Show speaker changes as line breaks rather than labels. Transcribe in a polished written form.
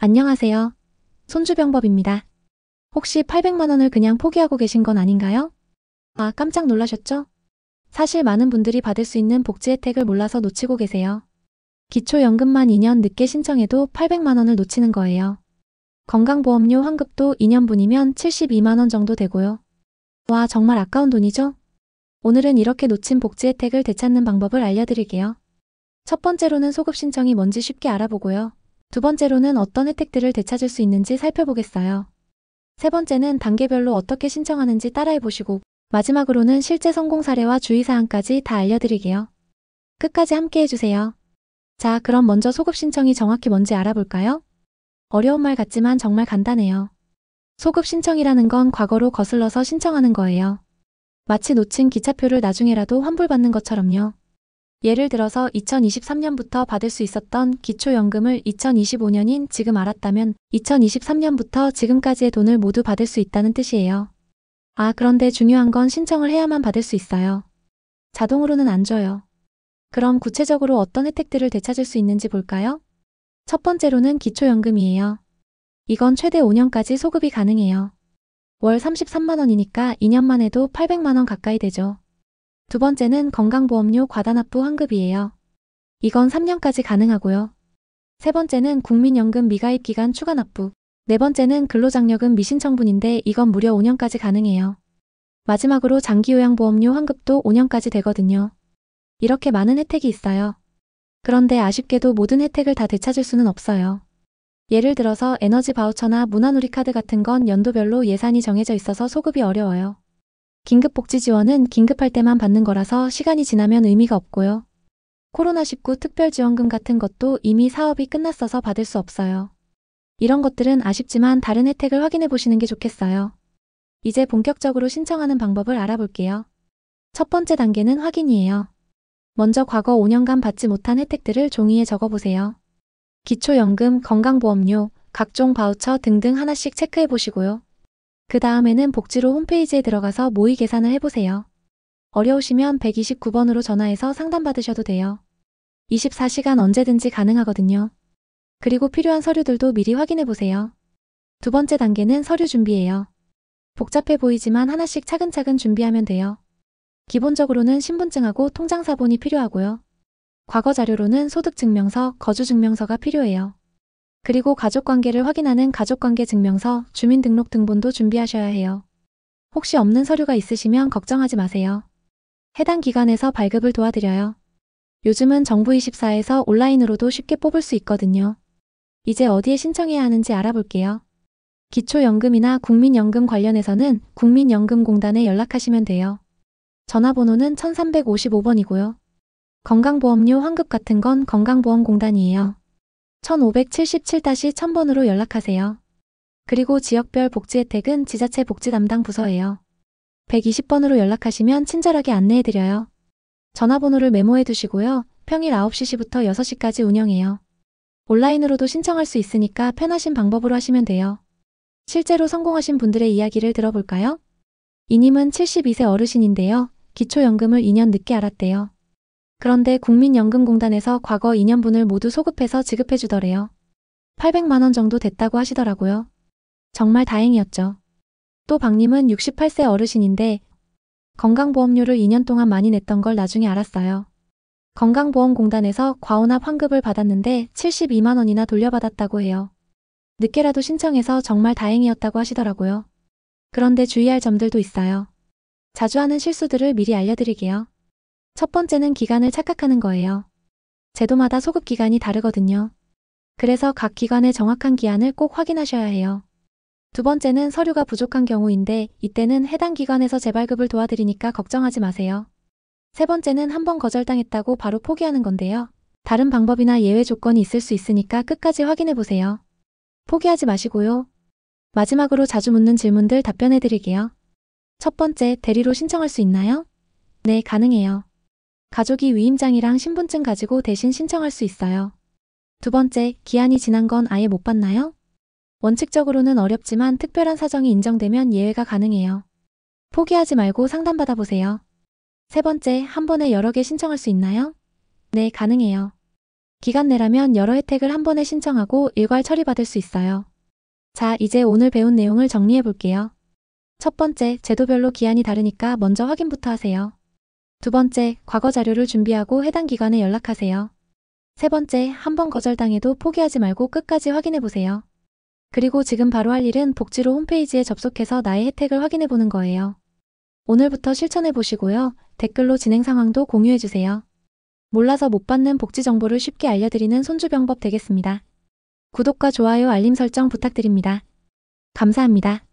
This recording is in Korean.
안녕하세요. 손주병법입니다. 혹시 800만 원을 그냥 포기하고 계신 건 아닌가요? 아, 깜짝 놀라셨죠? 사실 많은 분들이 받을 수 있는 복지 혜택을 몰라서 놓치고 계세요. 기초연금만 2년 늦게 신청해도 800만 원을 놓치는 거예요. 건강보험료 환급도 2년분이면 72만 원 정도 되고요. 와, 정말 아까운 돈이죠? 오늘은 이렇게 놓친 복지 혜택을 되찾는 방법을 알려드릴게요. 첫 번째로는 소급 신청이 뭔지 쉽게 알아보고요. 두 번째로는 어떤 혜택들을 되찾을 수 있는지 살펴보겠어요. 세 번째는 단계별로 어떻게 신청하는지 따라해보시고 마지막으로는 실제 성공 사례와 주의사항까지 다 알려드릴게요. 끝까지 함께 해주세요. 자, 그럼 먼저 소급 신청이 정확히 뭔지 알아볼까요? 어려운 말 같지만 정말 간단해요. 소급 신청이라는 건 과거로 거슬러서 신청하는 거예요. 마치 놓친 기차표를 나중에라도 환불받는 것처럼요. 예를 들어서 2023년부터 받을 수 있었던 기초연금을 2025년인 지금 알았다면 2023년부터 지금까지의 돈을 모두 받을 수 있다는 뜻이에요. 아, 그런데 중요한 건 신청을 해야만 받을 수 있어요. 자동으로는 안 줘요. 그럼 구체적으로 어떤 혜택들을 되찾을 수 있는지 볼까요? 첫 번째로는 기초연금이에요. 이건 최대 5년까지 소급이 가능해요. 월 33만 원이니까 2년만 해도 800만 원 가까이 되죠. 두 번째는 건강보험료 과다납부 환급이에요. 이건 3년까지 가능하고요. 세 번째는 국민연금 미가입 기간 추가 납부. 네 번째는 근로장려금 미신청분인데 이건 무려 5년까지 가능해요. 마지막으로 장기요양보험료 환급도 5년까지 되거든요. 이렇게 많은 혜택이 있어요. 그런데 아쉽게도 모든 혜택을 다 되찾을 수는 없어요. 예를 들어서 에너지 바우처나 문화누리카드 같은 건 연도별로 예산이 정해져 있어서 소급이 어려워요. 긴급복지지원은 긴급할 때만 받는 거라서 시간이 지나면 의미가 없고요. 코로나19 특별지원금 같은 것도 이미 사업이 끝났어서 받을 수 없어요. 이런 것들은 아쉽지만 다른 혜택을 확인해 보시는 게 좋겠어요. 이제 본격적으로 신청하는 방법을 알아볼게요. 첫 번째 단계는 확인이에요. 먼저 과거 5년간 받지 못한 혜택들을 종이에 적어보세요. 기초연금, 건강보험료, 각종 바우처 등등 하나씩 체크해 보시고요. 그 다음에는 복지로 홈페이지에 들어가서 모의 계산을 해보세요. 어려우시면 129번으로 전화해서 상담받으셔도 돼요. 24시간 언제든지 가능하거든요. 그리고 필요한 서류들도 미리 확인해보세요. 두 번째 단계는 서류 준비예요. 복잡해 보이지만 하나씩 차근차근 준비하면 돼요. 기본적으로는 신분증하고 통장사본이 필요하고요. 과거 자료로는 소득증명서, 거주증명서가 필요해요. 그리고 가족관계를 확인하는 가족관계 증명서, 주민등록등본도 준비하셔야 해요. 혹시 없는 서류가 있으시면 걱정하지 마세요. 해당 기관에서 발급을 도와드려요. 요즘은 정부24에서 온라인으로도 쉽게 뽑을 수 있거든요. 이제 어디에 신청해야 하는지 알아볼게요. 기초연금이나 국민연금 관련해서는 국민연금공단에 연락하시면 돼요. 전화번호는 1355번이고요. 건강보험료 환급 같은 건 건강보험공단이에요. 1577-1000번으로 연락하세요. 그리고 지역별 복지 혜택은 지자체 복지 담당 부서예요. 120번으로 연락하시면 친절하게 안내해드려요. 전화번호를 메모해 두시고요. 평일 9시부터 6시까지 운영해요. 온라인으로도 신청할 수 있으니까 편하신 방법으로 하시면 돼요. 실제로 성공하신 분들의 이야기를 들어볼까요? 이님은 72세 어르신인데요. 기초연금을 2년 늦게 알았대요. 그런데 국민연금공단에서 과거 2년분을 모두 소급해서 지급해 주더래요. 800만 원 정도 됐다고 하시더라고요. 정말 다행이었죠. 또 박님은 68세 어르신인데 건강보험료를 2년 동안 많이 냈던 걸 나중에 알았어요. 건강보험공단에서 과혼합 환급을 받았는데 72만 원이나 돌려받았다고 해요. 늦게라도 신청해서 정말 다행이었다고 하시더라고요. 그런데 주의할 점들도 있어요. 자주 하는 실수들을 미리 알려드릴게요. 첫 번째는 기간을 착각하는 거예요. 제도마다 소급 기간이 다르거든요. 그래서 각 기관의 정확한 기한을 꼭 확인하셔야 해요. 두 번째는 서류가 부족한 경우인데 이때는 해당 기관에서 재발급을 도와드리니까 걱정하지 마세요. 세 번째는 한번 거절당했다고 바로 포기하는 건데요. 다른 방법이나 예외 조건이 있을 수 있으니까 끝까지 확인해 보세요. 포기하지 마시고요. 마지막으로 자주 묻는 질문들 답변해 드릴게요. 첫 번째, 대리로 신청할 수 있나요? 네, 가능해요. 가족이 위임장이랑 신분증 가지고 대신 신청할 수 있어요. 두 번째, 기한이 지난 건 아예 못 받나요? 원칙적으로는 어렵지만 특별한 사정이 인정되면 예외가 가능해요. 포기하지 말고 상담받아 보세요. 세 번째, 한 번에 여러 개 신청할 수 있나요? 네, 가능해요. 기간 내라면 여러 혜택을 한 번에 신청하고 일괄 처리받을 수 있어요. 자, 이제 오늘 배운 내용을 정리해 볼게요. 첫 번째, 제도별로 기한이 다르니까 먼저 확인부터 하세요. 두 번째, 과거 자료를 준비하고 해당 기관에 연락하세요. 세 번째, 한 번 거절당해도 포기하지 말고 끝까지 확인해 보세요. 그리고 지금 바로 할 일은 복지로 홈페이지에 접속해서 나의 혜택을 확인해 보는 거예요. 오늘부터 실천해 보시고요. 댓글로 진행 상황도 공유해 주세요. 몰라서 못 받는 복지 정보를 쉽게 알려드리는 손주병법 되겠습니다. 구독과 좋아요, 알림 설정 부탁드립니다. 감사합니다.